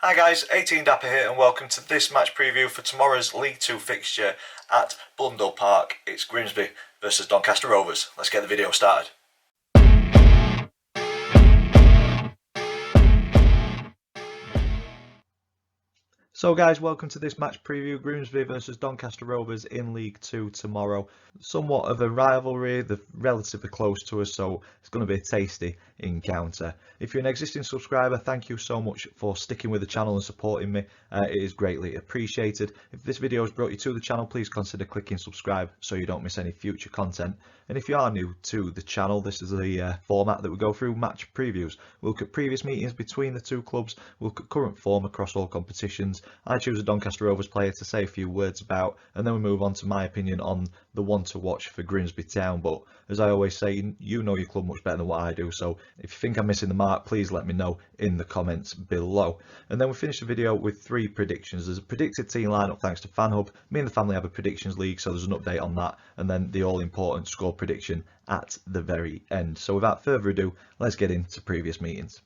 Hi guys, 18 Dapper here and welcome to this match preview for tomorrow's League 2 fixture at Blundell Park. It's Grimsby versus Doncaster Rovers. Let's get the video started. So guys, welcome to this match preview, Grimsby versus Doncaster Rovers in League 2 tomorrow. Somewhat of a rivalry, they're relatively close to us, so it's going to be a tasty encounter. If you're an existing subscriber, thank you so much for sticking with the channel and supporting me. It is greatly appreciated. If this video has brought you to the channel, please consider clicking subscribe so you don't miss any future content. And if you are new to the channel, this is the format that we go through, match previews. We'll look at previous meetings between the two clubs, we'll look at current form across all competitions. I choose a Doncaster Rovers player to say a few words about, and then we move on to my opinion on the one to watch for Grimsby Town. But as I always say, you know your club much better than what I do, so if you think I'm missing the mark, please let me know in the comments below. And then we finish the video with 3 predictions. There's a predicted team lineup thanks to FanHub. Me and the family have a predictions league, so there's an update on that, and then the all-important score prediction at the very end. So without further ado, let's get into previous meetings.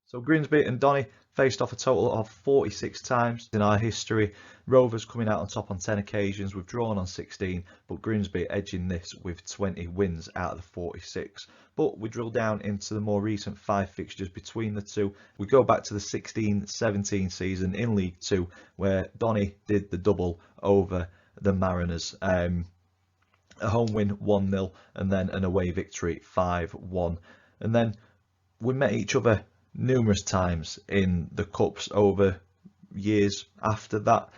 So Grimsby and Donny faced off a total of 46 times in our history. Rovers coming out on top on 10 occasions, we've drawn on 16, but Grimsby edging this with 20 wins out of the 46. But we drill down into the more recent 5 fixtures between the two. We go back to the 16-17 season in League 2, where Donny did the double over the Mariners. A home win 1-0 and then an away victory 5-1. And then we met each other numerous times in the cups over years after that.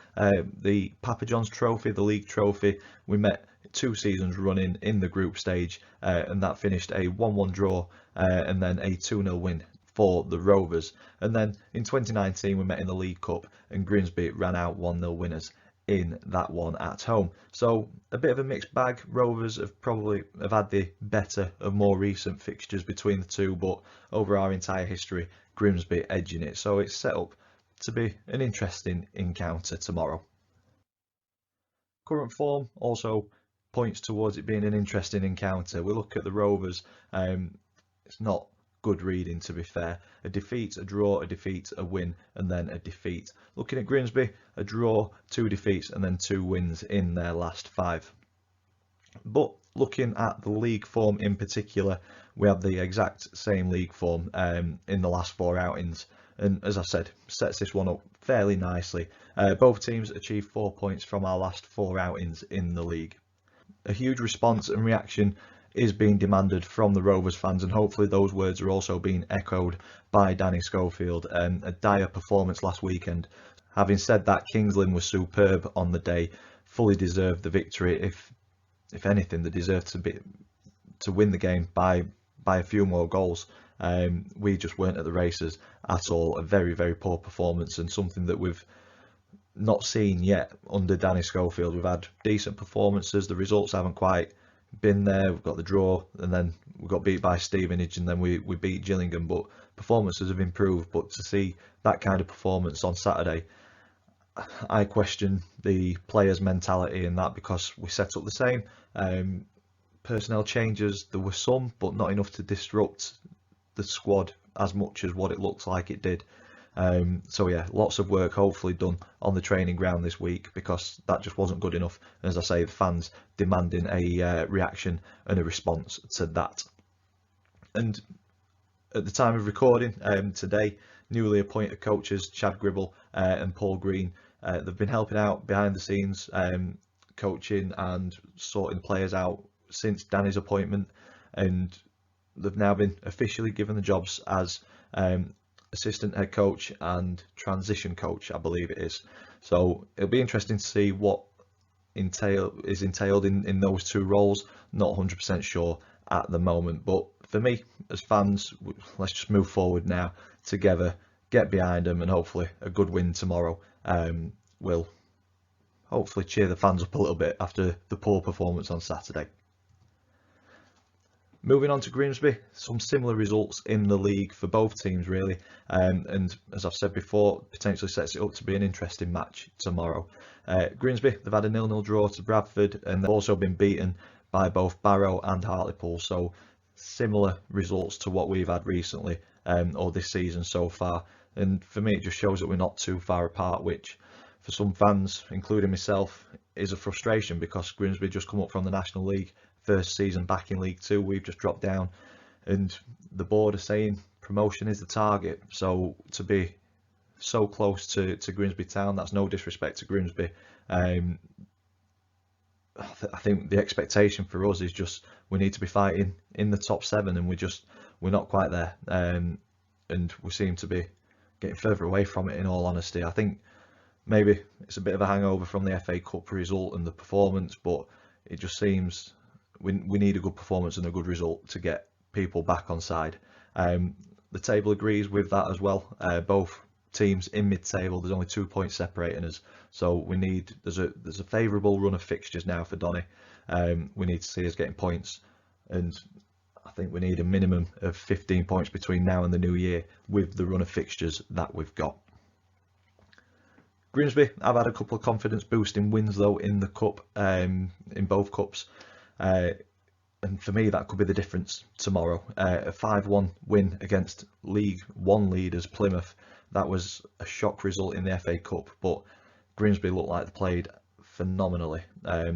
The Papa John's Trophy, the league trophy, we met 2 seasons running in the group stage, and that finished a 1-1 draw and then a 2-0 win for the Rovers. And then in 2019 we met in the League Cup and Grimsby ran out 1-0 winners in that one at home. So a bit of a mixed bag. Rovers have had the better of more recent fixtures between the two, but over our entire history, Grimsby edging it. So it's set up to be an interesting encounter tomorrow. Current form also points towards it being an interesting encounter. We look at the Rovers, it's not good reading, to be fair. A defeat, a draw, a defeat, a win, and then a defeat. Looking at Grimsby, a draw, 2 defeats, and then 2 wins in their last 5. But looking at the league form in particular, we have the exact same league form in the last 4 outings. And as I said, sets this one up fairly nicely. Both teams achieved 4 points from our last 4 outings in the league. A huge response and reaction is being demanded from the Rovers fans, and hopefully those words are also being echoed by Danny Schofield. A dire performance last weekend. Having said that, Kings Lynn was superb on the day, fully deserved the victory. If anything, they deserved to win the game by a few more goals. We just weren't at the races at all. A very, very poor performance, and something that we've not seen yet under Danny Schofield. We've had decent performances, the results haven't quite been there. We've got the draw, and then we got beat by Stevenage, and then we beat Gillingham, but performances have improved. But to see that kind of performance on Saturday, I question the players' mentality in that, because we set up the same. Personnel changes, there were some, but not enough to disrupt the squad as much as what it looks like it did. So yeah, lots of work hopefully done on the training ground this week, because that just wasn't good enough. And as I say, the fans demanding a reaction and a response to that. And at the time of recording today, newly appointed coaches Chad Gribble and Paul Green, they've been helping out behind the scenes, coaching and sorting players out since Danny's appointment, and they've now been officially given the jobs as assistant head coach and transition coach, I believe it is. So it'll be interesting to see what is entailed in those 2 roles. Not 100% sure at the moment, but for me as fans, let's just move forward now together, get behind them, and hopefully a good win tomorrow will hopefully cheer the fans up a little bit after the poor performance on Saturday. Moving on to Grimsby, some similar results in the league for both teams really, and as I've said before, potentially sets it up to be an interesting match tomorrow. Grimsby, they've had a 0-0 draw to Bradford, and they've also been beaten by both Barrow and Hartlepool, so similar results to what we've had recently or this season so far. And for me, it just shows that we're not too far apart, which for some fans, including myself, is a frustration, because Grimsby just come up from the National League, first season back in League Two. We've just dropped down, and the board are saying promotion is the target. So to be so close to Grimsby Town, that's no disrespect to Grimsby. I think the expectation for us is just we need to be fighting in the top 7, and we're not quite there, and we seem to be getting further away from it, in all honesty. I think maybe it's a bit of a hangover from the FA Cup result and the performance, but it just seems we need a good performance and a good result to get people back on side. The table agrees with that as well. Both teams in mid-table, there's only 2 points separating us, so there's a favourable run of fixtures now for Donny. We need to see us getting points, and I think we need a minimum of 15 points between now and the new year with the run of fixtures that we've got. Grimsby, I've had a couple of confidence boosting wins though in the cup, in both cups, and for me that could be the difference tomorrow. A 5-1 win against League One leaders Plymouth, that was a shock result in the FA Cup, but Grimsby looked like they played phenomenally,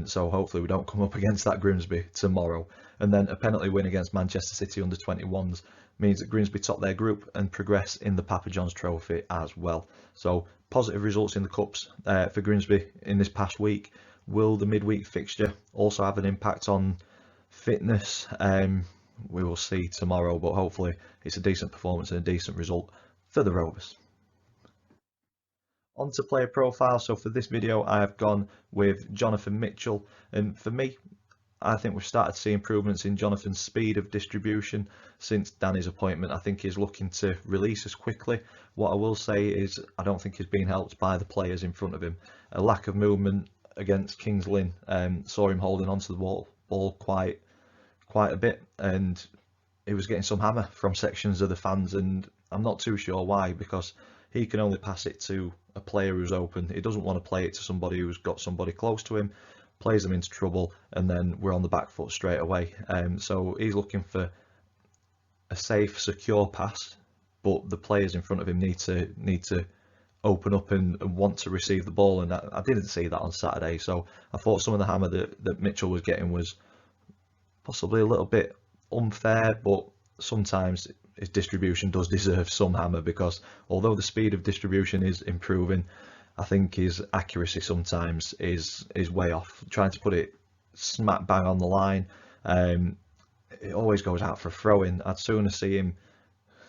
so hopefully we don't come up against that Grimsby tomorrow. And then a penalty win against Manchester City under-21s means that Grimsby top their group and progress in the Papa John's Trophy as well. So positive results in the cups for Grimsby in this past week. Will the midweek fixture also have an impact on fitness? We will see tomorrow, but hopefully it's a decent performance and a decent result for the Rovers. On to player profile. So for this video I have gone with Jonathan Mitchell, and for me, I think we've started to see improvements in Jonathan's speed of distribution since Danny's appointment. I think he's looking to release us quickly. What I will say is I don't think he's being helped by the players in front of him. A lack of movement against Kings Lynn, saw him holding onto the ball quite a bit, and he was getting some hammer from sections of the fans, and I'm not too sure why, because he can only pass it to a player who's open. He doesn't want to play it to somebody who's got somebody close to him, plays them into trouble, and then we're on the back foot straight away. So he's looking for a safe, secure pass, but the players in front of him need to open up and want to receive the ball, and I didn't see that on Saturday. So I thought some of the hammer that Mitchell was getting was possibly a little bit unfair, but sometimes his distribution does deserve some hammer, because although the speed of distribution is improving, I think his accuracy sometimes is way off. Trying to put it smack bang on the line, it always goes out for a throw in. I'd sooner see him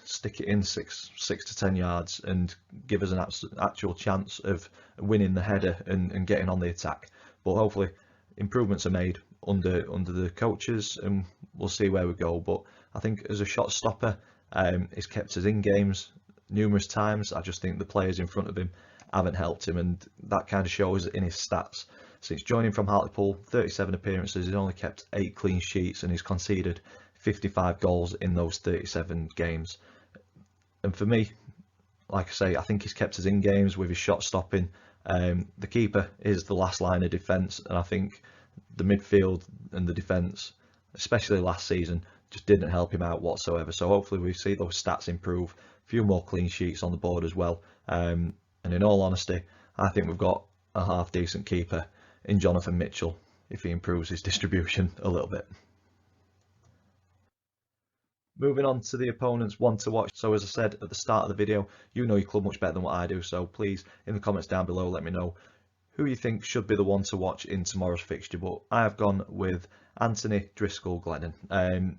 stick it in 6 to 10 yards and give us an actual chance of winning the header and getting on the attack. But hopefully improvements are made under the coaches, and we'll see where we go. But I think as a shot stopper, he's kept us in games numerous times. I just think the players in front of him haven't helped him, and that kind of shows in his stats. Since joining from Hartlepool, 37 appearances, he's only kept 8 clean sheets, and he's conceded 55 goals in those 37 games. And for me, like I say, I think he's kept us in games with his shot stopping. The keeper is the last line of defence, and I think the midfield and the defence, especially last season, just didn't help him out whatsoever. So hopefully we see those stats improve, a few more clean sheets on the board as well. And in all honesty, I think we've got a half decent keeper in Jonathan Mitchell if he improves his distribution a little bit. Moving on to the opponent's one to watch. So as I said at the start of the video, you know your club much better than what I do, so please in the comments down below let me know who you think should be the one to watch in tomorrow's fixture. But I have gone with Anthony Driscoll-Glennon.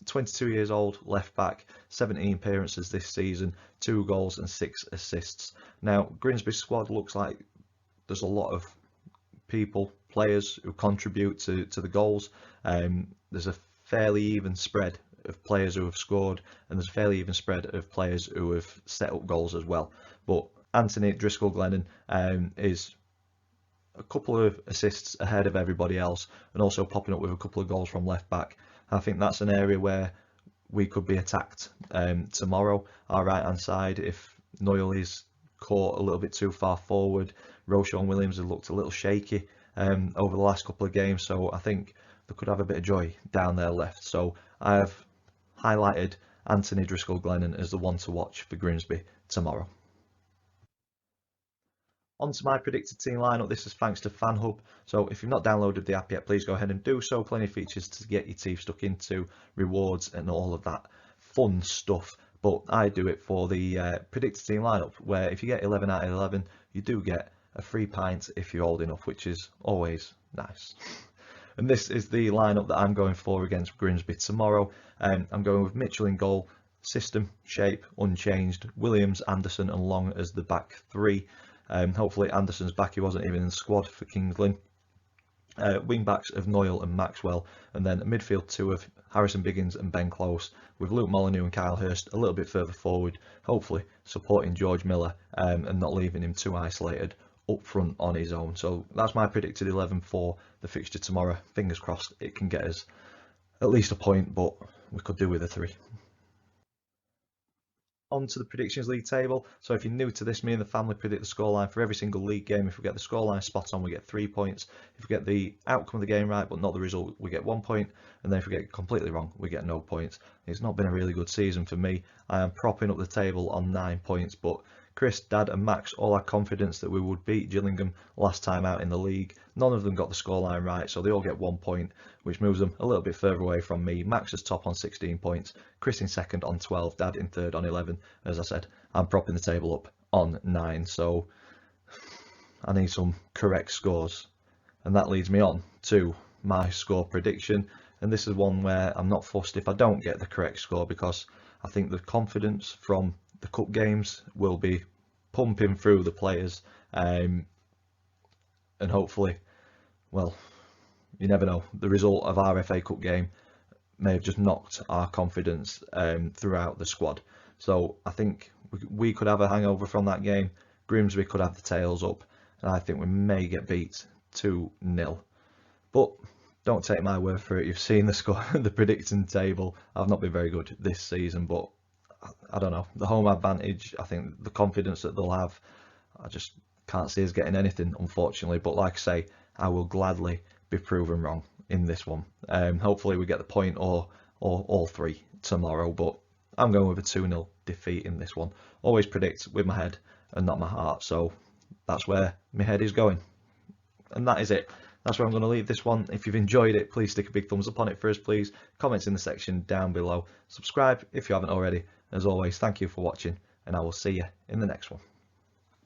22 years old, left back, 17 appearances this season, 2 goals and 6 assists. Now Grimsby's squad looks like there's a lot of players who contribute to the goals. There's a fairly even spread of players who have scored, and there's a fairly even spread of players who have set up goals as well. But Anthony Driscoll-Glennon is a couple of assists ahead of everybody else, and also popping up with a couple of goals from left back. I think that's an area where we could be attacked tomorrow, our right hand side, if Noyle is caught a little bit too far forward. Roshan Williams has looked a little shaky over the last couple of games, so I think they could have a bit of joy down their left. So I have highlighted Anthony Driscoll-Glennon as the one to watch for Grimsby tomorrow. On to my predicted team lineup. This is thanks to FanHub. So if you've not downloaded the app yet, please go ahead and do so. Plenty of features to get your teeth stuck into, rewards and all of that fun stuff. But I do it for the predicted team lineup, where if you get 11 out of 11, you do get a free pint if you're old enough, which is always nice. And this is the lineup that I'm going for against Grimsby tomorrow. I'm going with Mitchell in goal, system, shape, unchanged, Williams, Anderson and Long as the back three. Hopefully Anderson's back, he wasn't even in the squad for Kings Lynn. Wing backs of Noyle and Maxwell, and then a midfield two of Harrison Biggins and Ben Close, with Luke Molyneux and Kyle Hurst a little bit further forward, hopefully supporting George Miller and not leaving him too isolated up front on his own. So that's my predicted 11 for the fixture tomorrow. Fingers crossed it can get us at least a point, but we could do with a 3. On to the predictions league table. So if you're new to this, me and the family predict the scoreline for every single league game. If we get the scoreline spot on, we get 3 points. If we get the outcome of the game right but not the result, we get 1 point. And then if we get it completely wrong, we get no points. It's not been a really good season for me. I am propping up the table on 9 points, but Chris, Dad and Max all had confidence that we would beat Gillingham last time out in the league. None of them got the scoreline right, so they all get 1 point, which moves them a little bit further away from me. Max is top on 16 points, Chris in second on 12, Dad in third on 11. As I said, I'm propping the table up on 9, so I need some correct scores. And that leads me on to my score prediction. And this is one where I'm not fussed if I don't get the correct score, because I think the confidence from the cup games will be pumping through the players, and hopefully, well, you never know, the result of our FA Cup game may have just knocked our confidence throughout the squad. So I think we could have a hangover from that game. Grimsby could have the tails up, and I think we may get beat 2-0. But don't take my word for it. You've seen the score, the predicting table. I've not been very good this season, but I don't know, the home advantage, I think the confidence that they'll have, I just can't see us getting anything, unfortunately. But like I say, I will gladly be proven wrong in this one. Hopefully we get the point or all 3 tomorrow, but I'm going with a 2-0 defeat in this one. Always predict with my head and not my heart, so that's where my head is going. And that is it. That's where I'm going to leave this one. If you've enjoyed it, please stick a big thumbs up on it for us, please. Comments in the section down below. Subscribe if you haven't already. As always, thank you for watching, and I will see you in the next one.